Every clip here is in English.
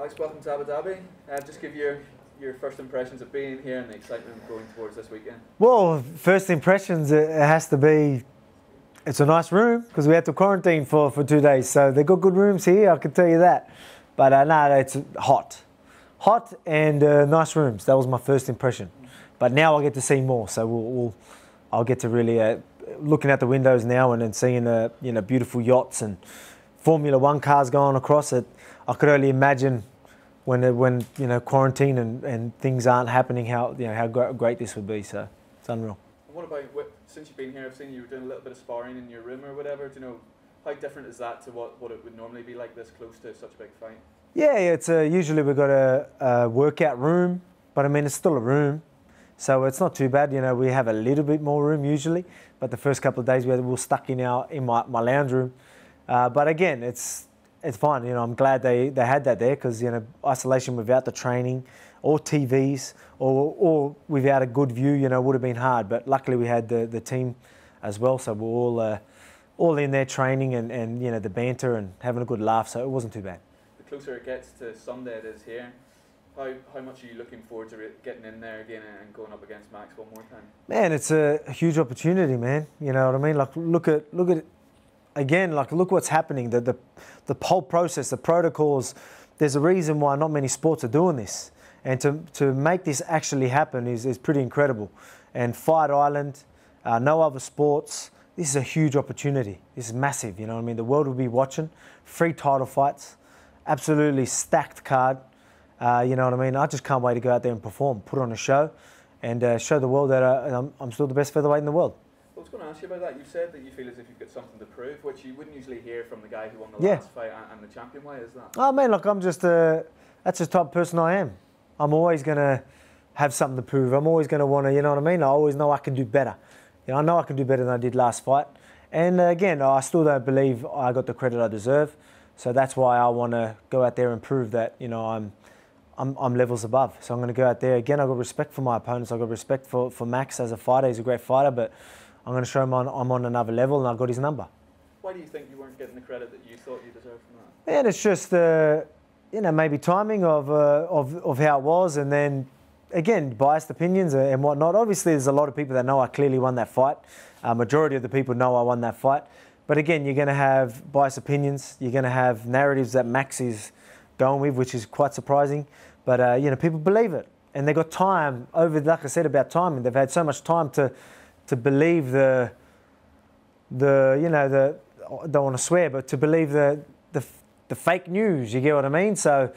Alex, welcome to Abu Dhabi. Just give your first impressions of being here and the excitement going towards this weekend. Well, first impressions, it has to be, it's a nice room because we had to quarantine for 2 days. So they've got good rooms here, I can tell you that. But no, it's hot. Hot and nice rooms. That was my first impression. But now I get to see more. So I'll get to really, looking at the windows now and then seeing beautiful yachts and Formula One cars going across it. I could only imagine when quarantine and things aren't happening, how great this would be. So it's unreal. And what about, since you've been here, I've seen you were doing a little bit of sparring in your room or whatever. Do you know, how different is that to what it would normally be like this close to such a big fight? Yeah, it's usually we've got a workout room, but I mean it's still a room, so it's not too bad. You know, we have a little bit more room usually, but the first couple of days we were stuck in my lounge room. But again, it's fine. You know, I'm glad they had that there because isolation without the training or TVs or without a good view, would have been hard. But luckily we had the team as well, so we're all in there training and the banter and having a good laugh. So it wasn't too bad. The closer it gets to Sunday it is here, how much are you looking forward to getting in there again and going up against Max one more time? Man, it's a huge opportunity, man. You know what I mean? Like look at it again. Like look what's happening. The whole process, the protocols. There's a reason why not many sports are doing this, and to make this actually happen is pretty incredible. And Fight Island, no other sports. This is a huge opportunity. This is massive. You know what I mean? The world will be watching. 3 title fights. Absolutely stacked card, you know what I mean? I just can't wait to go out there and perform, put on a show, and show the world that I'm still the best featherweight in the world. I was going to ask you about that. You said that you feel as if you've got something to prove, which you wouldn't usually hear from the guy who won the last fight and the champion. Why is that? Oh man, look, I'm just that's the type of person I am. I'm always going to have something to prove. I'm always going to want to, you know what I mean? I always know I can do better. I know I can do better than I did last fight. And again, I still don't believe I got the credit I deserve. So that's why I want to go out there and prove that I'm levels above. So I'm going to go out there again. I've got respect for my opponents. I've got respect for Max as a fighter. He's a great fighter, but I'm going to show him I'm on another level, and I've got his number. Why do you think you weren't getting the credit that you thought you deserved from that? And it's just maybe timing of how it was, and then again biased opinions and whatnot. Obviously, there's a lot of people that know I clearly won that fight. Majority of the people know I won that fight. But again, you're going to have biased opinions. You're going to have narratives that Max is going with, which is quite surprising. But people believe it, and they got time over. Like I said about timing, they've had so much time to believe the I don't want to swear, but to believe the fake news. You get what I mean? So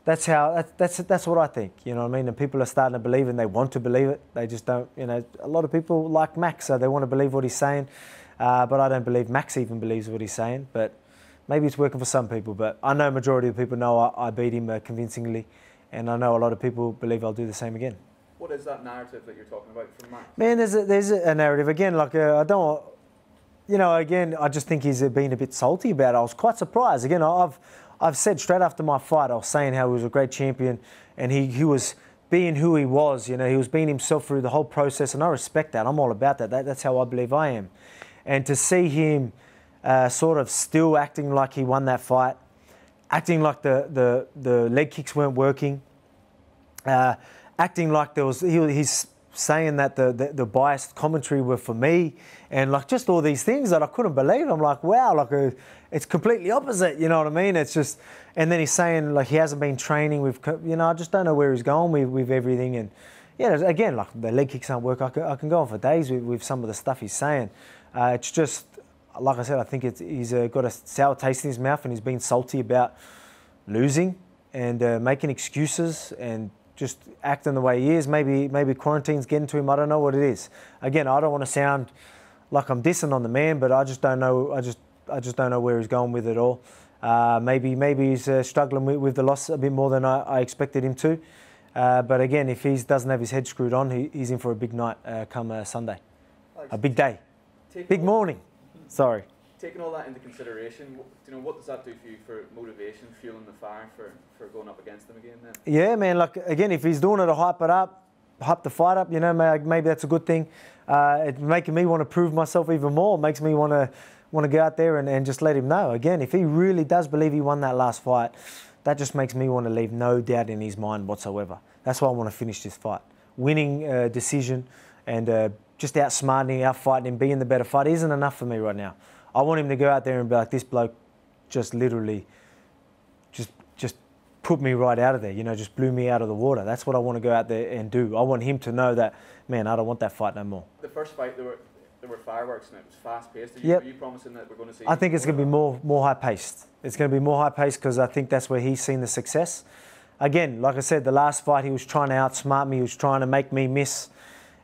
that's what I think. You know what I mean? And people are starting to believe, and they want to believe it. They just don't. A lot of people like Max, so they want to believe what he's saying. But I don't believe Max even believes what he's saying. But maybe it's working for some people. But I know majority of people know I beat him convincingly. And I know a lot of people believe I'll do the same again. What is that narrative that you're talking about from Max? Man, there's a narrative. Again, like I don't... again, I just think he's been a bit salty about it. I was quite surprised. Again, I've said straight after my fight, I was saying how he was a great champion. And he was being who he was. He was being himself through the whole process. And I respect that. I'm all about that. That's how I believe I am. And to see him sort of still acting like he won that fight, acting like the leg kicks weren't working, acting like he's saying that the biased commentary were for me, and like just all these things that I couldn't believe. I'm like, wow, like it's completely opposite. You know what I mean? It's just, and then he's saying like he hasn't been training with, I just don't know where he's going with everything. And yeah, again, like the leg kicks aren't work. I can go on for days with some of the stuff he's saying. It's just, like I said, I think he's got a sour taste in his mouth, and he's been salty about losing and making excuses and just acting the way he is. Maybe quarantine's getting to him. I don't know what it is. Again, I don't want to sound like I'm dissing on the man, but I just don't know. I just don't know where he's going with it all. Maybe he's struggling with the loss a bit more than I expected him to. But again, if he doesn't have his head screwed on, he's in for a big night come Sunday. A big day. Big morning. Sorry. Taking all that into consideration, what does that do for you for motivation, fueling the fire for going up against them again then? Yeah, man, like, again, if he's doing it to hype it up, hype the fight up, maybe that's a good thing. It's making me want to prove myself even more. It makes me want to go out there and just let him know. Again, if he really does believe he won that last fight, that just makes me want to leave no doubt in his mind whatsoever. That's why I want to finish this fight. Winning decision and just outsmarting, outfighting him, being the better fighter isn't enough for me right now. I want him to go out there and be like, this bloke just literally just put me right out of there, you know, just blew me out of the water. That's what I want to go out there and do. I want him to know that, man, I don't want that fight no more. The first fight, there were fireworks and it was fast-paced. Are Yep. you promising that we're going to see... I think it's going to be more high-paced. It's going to be more high-paced because I think that's where he's seen the success. Again, like I said, the last fight, he was trying to outsmart me. He was trying to make me miss.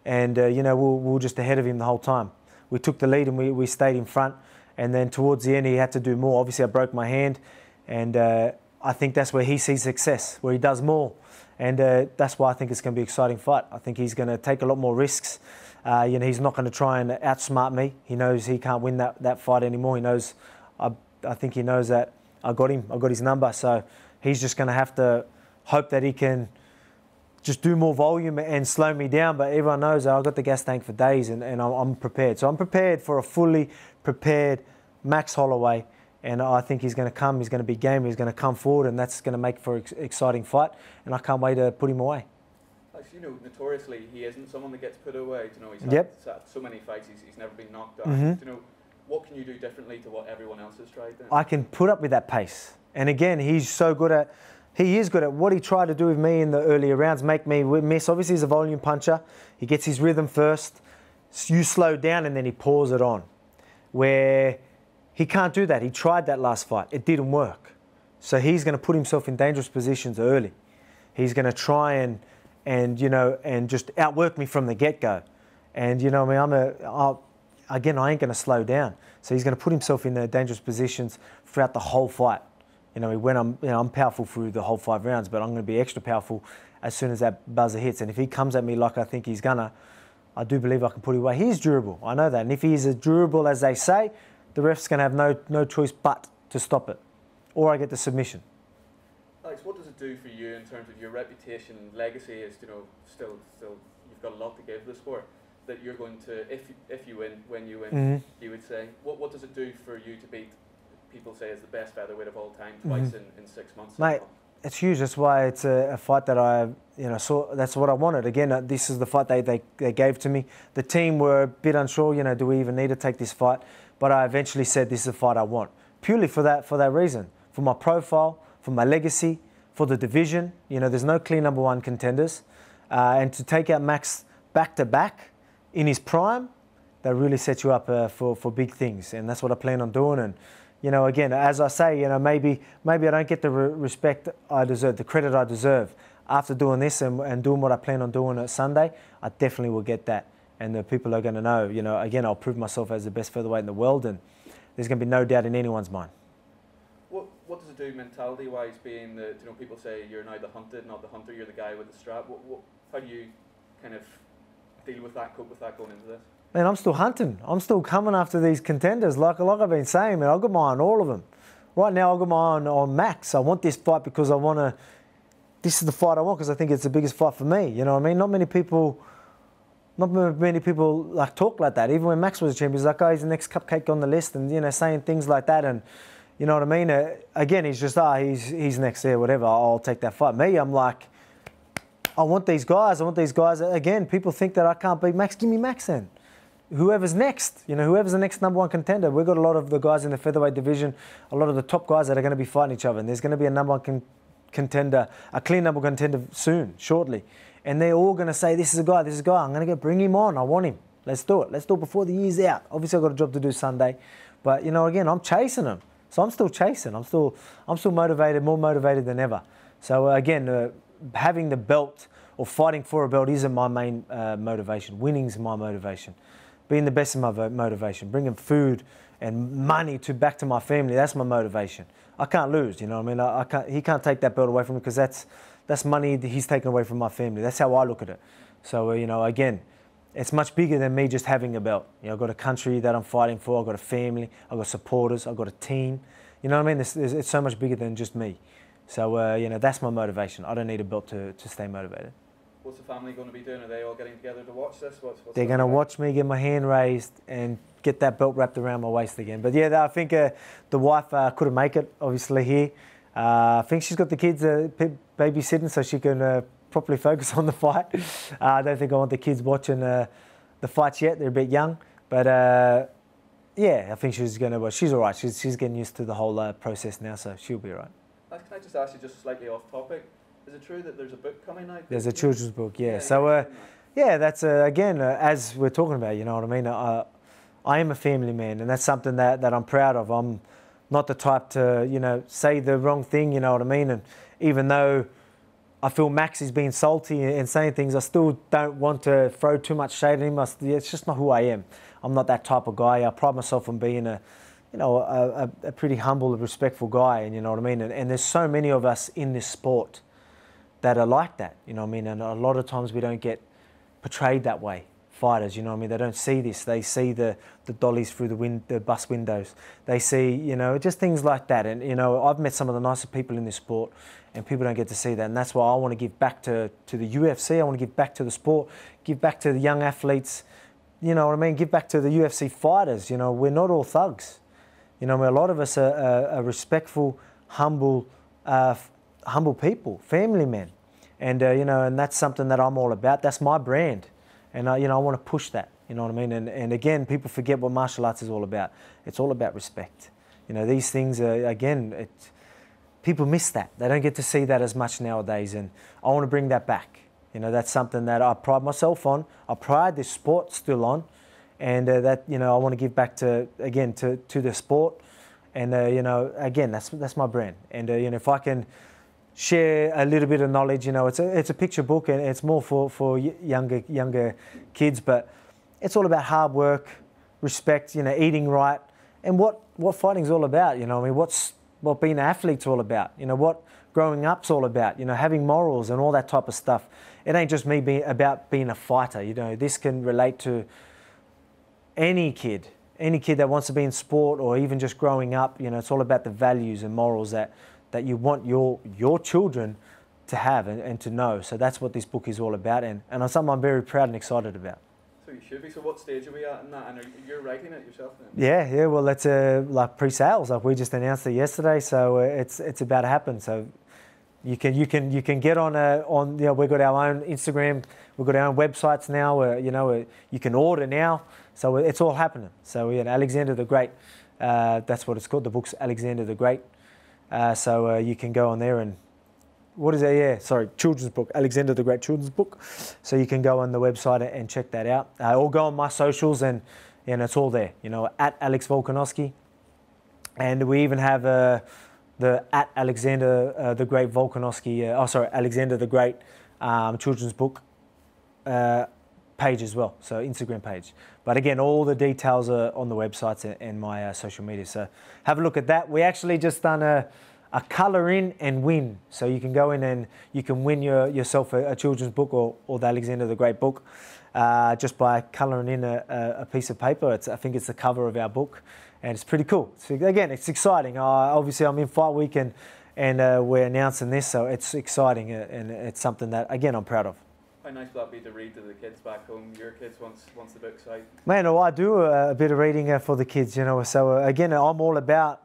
And, you know, we were just ahead of him the whole time. We took the lead and we stayed in front. And then towards the end, he had to do more. Obviously, I broke my hand. And I think that's where he sees success, where he does more. And that's why I think it's going to be an exciting fight. I think he's going to take a lot more risks. You know, he's not going to try and outsmart me. He knows he can't win that fight anymore. He knows, I think he knows that I got him. I got his number. So he's just going to have to hope that he can just do more volume and slow me down. But everyone knows I've got the gas tank for days and I'm prepared. So I'm prepared for a fully prepared Max Holloway. And I think he's going to come, he's going to be game, he's going to come forward, and that's going to make for an exciting fight. And I can't wait to put him away. You know, notoriously, he isn't someone that gets put away. You know, he's Yep. had so many fights, he's never been knocked down. Mm-hmm. You know, what can you do differently to what everyone else has tried then? I can put up with that pace. And again, he is good at what he tried to do with me in the earlier rounds, make me miss. Obviously, he's a volume puncher. He gets his rhythm first. You slow down and then he pours it on. Where he can't do that. He tried that last fight. It didn't work. So he's going to put himself in dangerous positions early. He's going to try and you know, and just outwork me from the get-go. And, you know, I mean, again, I ain't going to slow down. So he's going to put himself in dangerous positions throughout the whole fight. You know, I'm powerful through the whole 5 rounds, but I'm going to be extra powerful as soon as that buzzer hits. And if he comes at me like I think he's gonna, I do believe I can put him away. He's durable. I know that. And if he's as durable as they say, the ref's going to have no choice but to stop it. Or I get the submission. Alex, what does it do for you in terms of your reputation and legacy? Is, you know, still you've got a lot to give the sport. That you're going to, if you win, when you win, Mm-hmm. you would say, what does it do for you to beat people say is the best featherweight of all time twice in 6 months? Mate, it's huge. That's why it's a fight that I, you know, saw. That's what I wanted. Again, this is the fight they gave to me. The team were a bit unsure. You know, do we even need to take this fight? But I eventually said this is the fight I want, purely for that reason, for my profile, for my legacy, for the division. You know, there's no clear #1 contenders, and to take out Max back to back in his prime, that really sets you up for big things, and that's what I plan on doing. And you know, again, as I say, you know, maybe I don't get the respect I deserve, the credit I deserve after doing this and doing what I plan on doing at Sunday. I definitely will get that. And the people are going to know, you know, again, I'll prove myself as the best featherweight in the world, and there's going to be no doubt in anyone's mind. What does it do mentality-wise, being that, you know, people say you're now the hunted, not the hunter, you're the guy with the strap? How do you kind of deal with that, cope with that going into this? Man, I'm still hunting. I'm still coming after these contenders. Like I've been saying, man, I've got my eye on all of them. Right now, I've got my eye on Max. I want this fight because this is the fight I want because I think it's the biggest fight for me. You know what I mean? Not many people like talk like that. Even when Max was a champion, he's like, oh, he's the next cupcake on the list, and you know, saying things like that. And you know what I mean? Again, he's just he's next there, whatever. I'll take that fight. Me, I'm like, I want these guys. Again, people think that I can't beat Max. Give me Max then. Whoever's next, you know, whoever's the next #1 contender. We've got a lot of the guys in the featherweight division, a lot of the top guys that are going to be fighting each other, and there's going to be a #1 contender, a clear #1 contender soon, shortly. And they're all going to say, this is a guy. I'm going to bring him on. I want him. Let's do it. Let's do it before the year's out. Obviously, I've got a job to do Sunday. But, you know, again, I'm chasing him. So I'm still chasing. I'm still motivated, more motivated than ever. So, again, having the belt or fighting for a belt isn't my main motivation. Winning's my motivation. Being the best is my motivation. Bringing food and money back to my family, that's my motivation. I can't lose, you know what I mean? He can't take that belt away from me because that's money that he's taken away from my family. That's how I look at it. So, you know, again, it's much bigger than me just having a belt. You know, I've got a country that I'm fighting for. I've got a family. I've got supporters. I've got a team. You know what I mean? It's so much bigger than just me. So, you know, that's my motivation. I don't need a belt to stay motivated. What's the family going to be doing? Are they all getting together to watch this? They're going to watch me get my hand raised and get that belt wrapped around my waist again. But, yeah, I think the wife couldn't make it, obviously, here. I think she's got the kids babysitting so she can properly focus on the fight. I don't think I want the kids watching the fights yet. They're a bit young. But yeah, I think she's going to. Well, she's all right. She's getting used to the whole process now, so she'll be all right. Can I just ask you, just slightly off topic, is it true that there's a book coming out? There's a children's book, yeah. So yeah, that's again as we're talking about. You know what I mean? I am a family man, and that's something that I'm proud of. I'm not the type to say the wrong thing. You know what I mean? And even though I feel Max is being salty and saying things, I still don't want to throw too much shade at him. It's just not who I am. I'm not that type of guy. I pride myself on being a pretty humble, respectful guy, and you know what I mean. And there's so many of us in this sport that are like that. You know what I mean. And a lot of times we don't get portrayed that way. Fighters, you know what I mean. They don't see this. They see the dollies through the bus windows. They see just things like that. And I've met some of the nicest people in this sport, and people don't get to see that. And that's why I want to give back to the UFC. I want to give back to the sport, give back to the young athletes. You know what I mean? Give back to the UFC fighters. We're not all thugs. A lot of us are respectful, humble people, family men, and and that's something that I'm all about. That's my brand, and I want to push that. You know what I mean? And again, people forget what martial arts is all about. It's all about respect. These things are people miss that. They don't get to see that as much nowadays, and I want to bring that back. That's something that I pride myself on. I pride this sport still on. And I want to give back to the sport, and again, that's my brand. And if I can share a little bit of knowledge, it's a picture book, and it's more for younger kids, but it's all about hard work, respect, eating right, and what fighting's all about. What being an athlete's all about. What growing up's all about. Having morals and all that type of stuff. It ain't just me about being a fighter. This can relate to any kid that wants to be in sport, or even just growing up. It's all about the values and morals that you want your children to have and to know. So that's what this book is all about, and it's something I'm very proud and excited about. So you should be. So what stage are we at in that? And you're writing it yourself then? Yeah. Well, that's like pre-sales. Like we just announced it yesterday, so it's about to happen. So you can get on we've got our own Instagram, we've got our own websites now. You can order now. So it's all happening. So Alexander the Great, that's what it's called. The book's Alexander the Great. So you can go on there and, what is it? Yeah, sorry, children's book, Alexander the Great children's book. So you can go on the website and check that out. Or go on my socials and it's all there. At Alex Volkanovski, and we even have the at Alexander the Great Volkanovski. Alexander the Great children's book. Page as well, so Instagram page. But again, all the details are on the websites and my social media. So have a look at that. We actually just done a colour in and win. So you can go in and you can win yourself a children's book or the Alexander the Great book just by colouring in a piece of paper. I think it's the cover of our book, and it's pretty cool. So again, it's exciting. Obviously, I'm in fight week and we're announcing this, so it's exciting and it's something that, again, I'm proud of. How nice will that be to read to the kids back home, your kids, once the book's out? Man, I do a bit of reading for the kids, So again, I'm all about,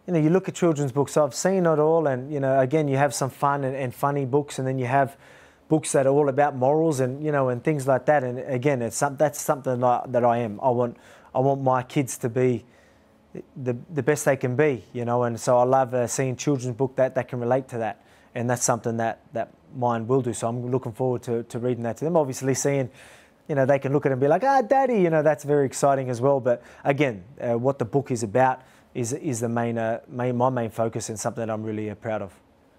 you look at children's books. I've seen it all, and again, you have some fun and funny books, and then you have books that are all about morals and and things like that. And again, that's something that I am. I want my kids to be the best they can be, And so I love seeing children's book that can relate to that, and that's something that mine will do. So I'm looking forward to reading that to them. Obviously seeing, they can look at it and be like, Daddy, that's very exciting as well. But again, what the book is about is the my main focus, and something that I'm really proud of.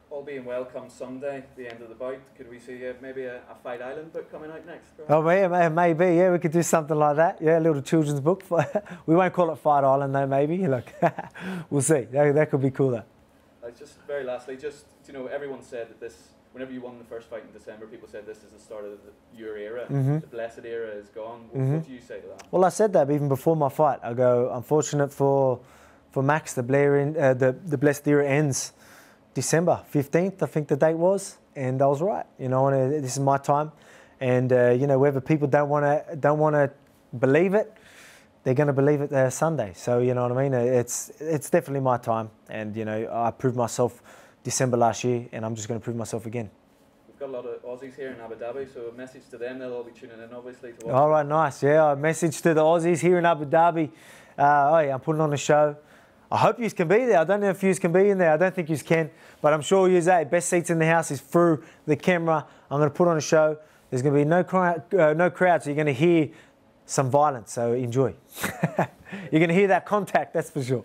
All being well, come Sunday, the end of the bout, could we see maybe a Fight Island book coming out next? Oh yeah, maybe. Yeah, we could do something like that. Yeah, a little children's book. We won't call it Fight Island though, maybe. Look, we'll see. That could be cool though. Just very lastly, everyone said that whenever you won the first fight in December, people said this is the start of your era. Mm-hmm. The blessed era is gone. Mm-hmm. What do you say to that? Well, I said that even before my fight. I go, unfortunate for Max, the blessed era ends December 15th, I think the date was, and I was right. And this is my time, and whether people don't want to believe it, they're going to believe it Sunday. So you know what I mean. It's definitely my time, and I proved myself December last year, and I'm just going to prove myself again. We've got a lot of Aussies here in Abu Dhabi, so a message to them. They'll all be tuning in, obviously. To watch. All right, nice. Yeah, a message to the Aussies here in Abu Dhabi. Oh yeah, I'm putting on a show. I hope you can be there. I don't know if you can be in there. I don't think you can, but I'm sure you say best seats in the house is through the camera. I'm going to put on a show. There's going to be no crowd, so you're going to hear some violence. So enjoy. You're going to hear that contact, that's for sure.